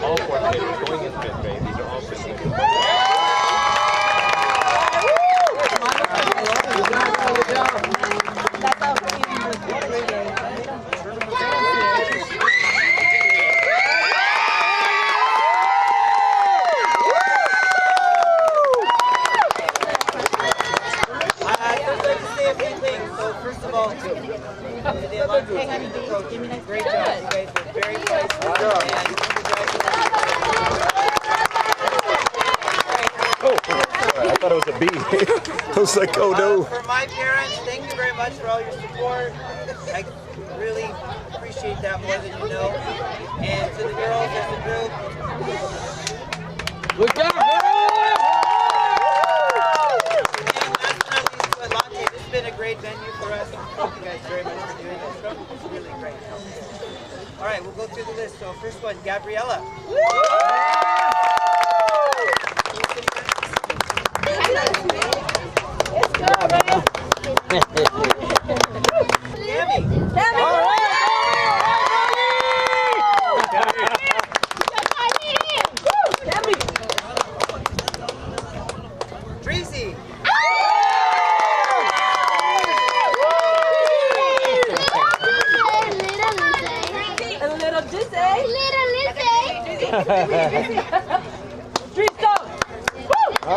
All four kids going in fifth grade. These are all fifth graders. First of all, the Atlante coach, great job. You guys were very close. I thought it was a B. I was like, oh no. For my parents, thank you very much for all your support. I really appreciate that more than you know. And to the girls as a group. Good job, girls! This has been a great venue for us. Thank you guys very much for doing this. It's really great. All right, we'll go through the list. So first one, Gabriella. Tracy. All right, Mija. Good job. Good job. All right.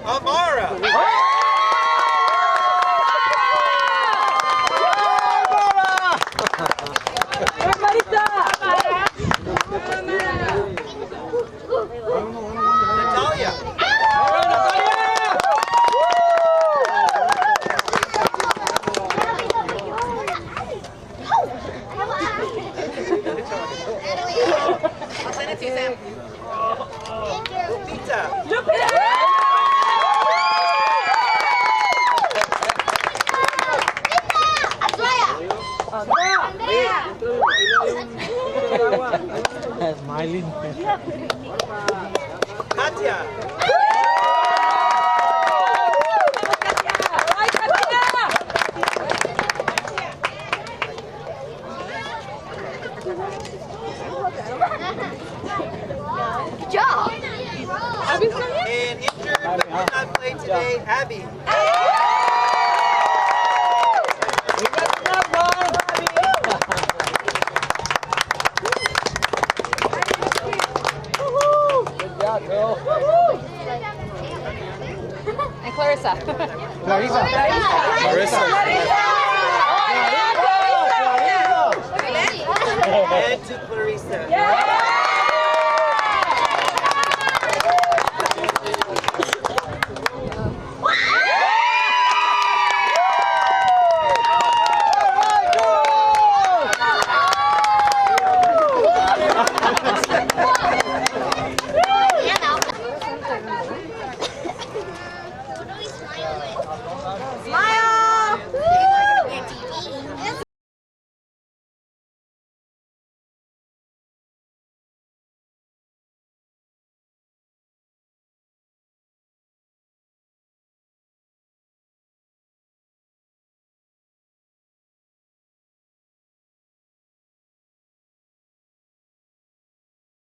Amara. Natalia. Lupita. Smiling. Katya. Good job. And injured but did not play today, Abby. Good job, girl. And Clarissa. Clarissa. And to Clarissa.